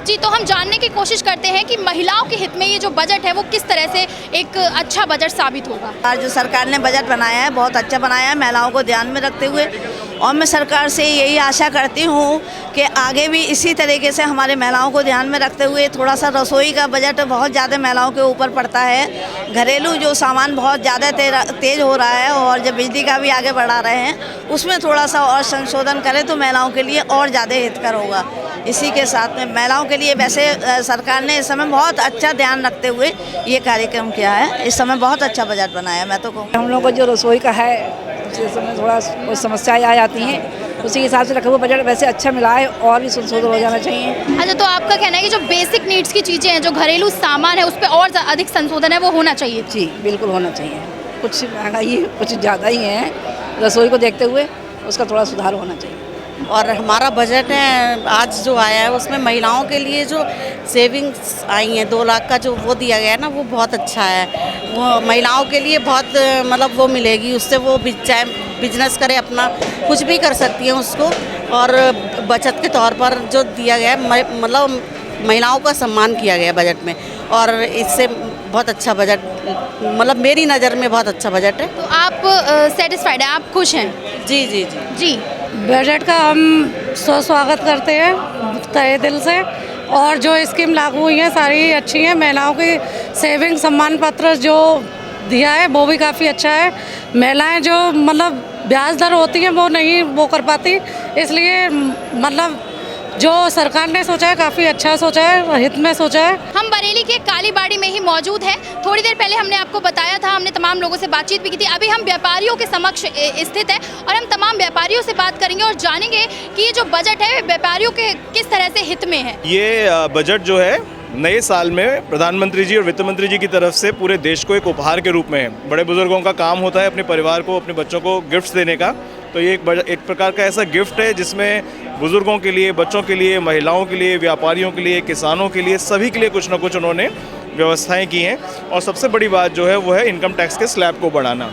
जी, तो हम जानने की कोशिश करते हैं कि महिलाओं के हित में ये जो बजट है वो किस तरह से एक अच्छा बजट साबित होगा। आज जो सरकार ने बजट बनाया है बहुत अच्छा बनाया है, महिलाओं को ध्यान में रखते हुए। और मैं सरकार से यही आशा करती हूँ कि आगे भी इसी तरीके से हमारे महिलाओं को ध्यान में रखते हुए थोड़ा सा रसोई का बजट बहुत ज़्यादा महिलाओं के ऊपर पड़ता है। घरेलू जो सामान बहुत ज़्यादा तेज़ हो रहा है और जब बिजली का भी आगे बढ़ा रहे हैं उसमें थोड़ा सा और संशोधन करें तो महिलाओं के लिए और ज़्यादा हितकर होगा। इसी के साथ में महिलाओं के लिए वैसे सरकार ने इस समय बहुत अच्छा ध्यान रखते हुए ये कार्यक्रम किया है। इस समय बहुत अच्छा बजट बनाया। मैं तो कहूँ हम लोगों को जो रसोई का है उस समय थोड़ा समस्याएं आ जाती हैं, उसी के हिसाब से रखा हुआ बजट वैसे अच्छा मिला है और भी संशोधन हो जाना चाहिए। अच्छा, तो आपका कहना है कि जो बेसिक नीड्स की चीज़ें हैं, जो घरेलू सामान है, उस पर और अधिक संशोधन है वो होना चाहिए? जी बिल्कुल होना चाहिए। कुछ महंगाई कुछ ज़्यादा ही है, रसोई को देखते हुए उसका थोड़ा सुधार होना चाहिए। और हमारा बजट है आज जो आया है उसमें महिलाओं के लिए जो सेविंग्स आई हैं 2 लाख का जो वो दिया गया है ना, वो बहुत अच्छा है। वो महिलाओं के लिए बहुत मतलब वो मिलेगी, उससे वो चाहे बिजनेस करे अपना कुछ भी कर सकती हैं उसको। और बचत के तौर पर जो दिया गया है मतलब महिलाओं का सम्मान किया गया बजट में, और इससे बहुत अच्छा बजट मतलब मेरी नज़र में बहुत अच्छा बजट है। तो आप सेटिस्फाइड हैं, आप खुश हैं? जी जी जी जी, बजट का हम स्वागत करते हैं तहे दिल से, और जो स्कीम लागू हुई हैं सारी अच्छी हैं। महिलाओं की सेविंग सम्मान पत्र जो दिया है वो भी काफ़ी अच्छा है। महिलाएं जो मतलब ब्याज दर होती हैं वो नहीं वो कर पाती, इसलिए मतलब जो सरकार ने सोचा है काफ़ी अच्छा सोचा है, हित में सोचा है। हम बरेली के कालीबाड़ी में ही मौजूद हैं। थोड़ी देर पहले हमने आपको बताया था, हमने तमाम लोगों से बातचीत भी की थी। अभी हम व्यापारियों के समक्ष स्थित है और हम तमाम व्यापारियों से बात करेंगे और जानेंगे कि ये जो बजट है व्यापारियों के किस तरह से हित में है। ये बजट जो है नए साल में प्रधानमंत्री जी और वित्त मंत्री जी की तरफ से पूरे देश को एक उपहार के रूप में है। बड़े बुजुर्गों का काम होता है अपने परिवार को, अपने बच्चों को गिफ्ट्स देने का, तो ये एक प्रकार का ऐसा गिफ्ट है जिसमें बुजुर्गों के लिए, बच्चों के लिए, महिलाओं के लिए, व्यापारियों के लिए, किसानों के लिए, सभी के लिए कुछ ना कुछ उन्होंने व्यवस्थाएं की हैं। और सबसे बड़ी बात जो है वो है इनकम टैक्स के स्लैब को बढ़ाना।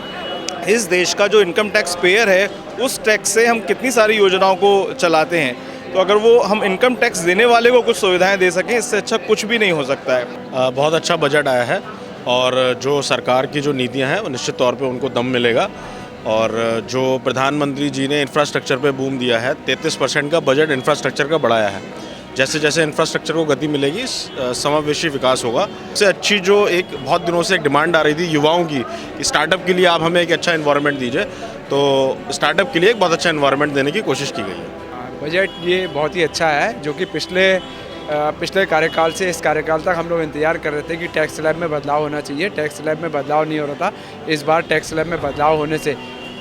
इस देश का जो इनकम टैक्स पेयर है उस टैक्स से हम कितनी सारी योजनाओं को चलाते हैं, तो अगर वो हम इनकम टैक्स देने वाले को कुछ सुविधाएं दे सकें, इससे अच्छा कुछ भी नहीं हो सकता है। बहुत अच्छा बजट आया है और जो सरकार की जो नीतियां हैं वो निश्चित तौर पे उनको दम मिलेगा। और जो प्रधानमंत्री जी ने इंफ्रास्ट्रक्चर पे बूम दिया है, 33% का बजट इंफ्रास्ट्रक्चर का बढ़ाया है। जैसे जैसे इंफ्रास्ट्रक्चर को गति मिलेगी समावेशी विकास होगा। इससे अच्छी जो एक बहुत दिनों से एक डिमांड आ रही थी युवाओं की कि स्टार्टअप के लिए आप हमें एक अच्छा एनवायरनमेंट दीजिए, तो स्टार्टअप के लिए एक बहुत अच्छा एनवायरनमेंट देने की कोशिश की गई है। बजट ये बहुत ही अच्छा है, जो कि पिछले कार्यकाल से इस कार्यकाल तक हम लोग इंतजार कर रहे थे कि टैक्स स्लैब में बदलाव होना चाहिए। टैक्स स्लैब में बदलाव नहीं हो रहा था। इस बार टैक्स स्लैब में बदलाव होने से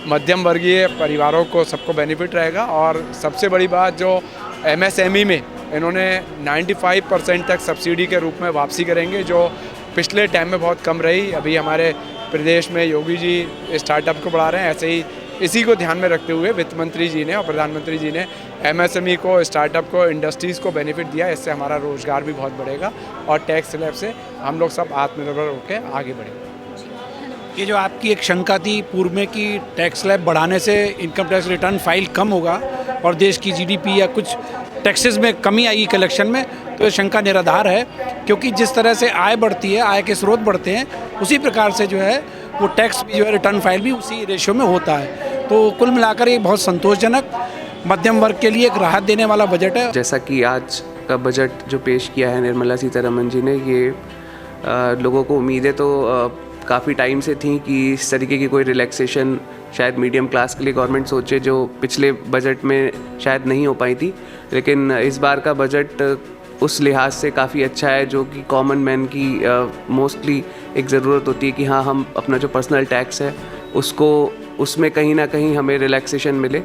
मध्यम वर्गीय परिवारों को सबको बेनिफिट रहेगा। और सबसे बड़ी बात जो MSME में इन्होंने 95% तक सब्सिडी के रूप में वापसी करेंगे, जो पिछले टाइम में बहुत कम रही। अभी हमारे प्रदेश में योगी जी स्टार्टअप को बढ़ा रहे हैं, ऐसे ही इसी को ध्यान में रखते हुए वित्त मंत्री जी ने और प्रधानमंत्री जी ने MSME को, स्टार्टअप को, इंडस्ट्रीज़ को बेनिफिट दिया। इससे हमारा रोज़गार भी बहुत बढ़ेगा और टैक्स स्लैब से हम लोग सब आत्मनिर्भर होकर आगे बढ़ेंगे। ये जो आपकी एक शंका थी पूर्व में कि टैक्स स्लैब बढ़ाने से इनकम टैक्स रिटर्न फाइल कम होगा और देश की GDP या कुछ टैक्सेस में कमी आएगी कलेक्शन में, तो ये शंका निराधार है। क्योंकि जिस तरह से आय बढ़ती है, आय के स्रोत बढ़ते हैं, उसी प्रकार से जो है वो टैक्स भी जो है रिटर्न फाइल भी उसी रेशियो में होता है। तो कुल मिलाकर ये बहुत संतोषजनक मध्यम वर्ग के लिए एक राहत देने वाला बजट है। जैसा कि आज का बजट जो पेश किया है निर्मला सीतारमण जी ने, ये लोगों को उम्मीदें तो काफ़ी टाइम से थी कि इस तरीके की कोई रिलैक्सेशन शायद मीडियम क्लास के लिए गवर्नमेंट सोचे, जो पिछले बजट में शायद नहीं हो पाई थी। लेकिन इस बार का बजट उस लिहाज से काफ़ी अच्छा है जो कि कॉमन मैन की मोस्टली एक ज़रूरत होती है कि हाँ, हम अपना जो पर्सनल टैक्स है उसमें कहीं ना कहीं हमें रिलैक्सेशन मिले।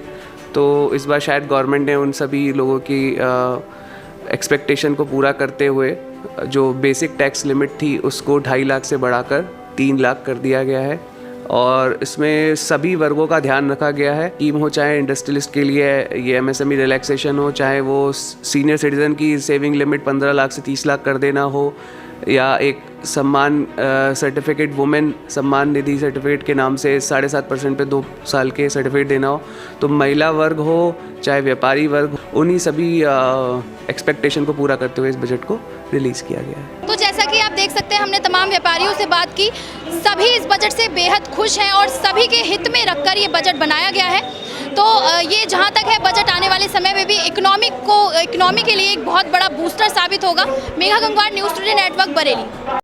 तो इस बार शायद गवर्नमेंट ने उन सभी लोगों की एक्सपेक्टेशन को पूरा करते हुए जो बेसिक टैक्स लिमिट थी उसको 2.5 लाख से बढ़ाकर 3 लाख कर दिया गया है। और इसमें सभी वर्गों का ध्यान रखा गया है, स्कीम हो चाहे इंडस्ट्रियलिस्ट के लिए ये MSME रिलैक्सेशन हो, चाहे वो सीनियर सिटीज़न की सेविंग लिमिट 15 लाख से 30 लाख कर देना हो, या एक सम्मान certificate, women Samman Nidhi certificate के नाम से 7.5% पे 2 साल के सर्टिफिकेट देना हो, तो महिला वर्ग हो चाहे व्यापारी वर्ग, उन्हीं सभी एक्सपेक्टेशन को पूरा करते हुए इस बजट को रिलीज़ किया गया है। तो जैसा कि आप देख सकते हैं, हमने तमाम व्यापारियों से बात की, सभी इस बजट से बेहद खुश हैं और सभी के हित में रखकर ये बजट बनाया गया है। तो ये जहाँ तक है, बजट आने वाले समय में भी इकोनॉमी के लिए एक बहुत बड़ा बूस्टर साबित होगा। Megha Gangwar, news today network, Bareilly.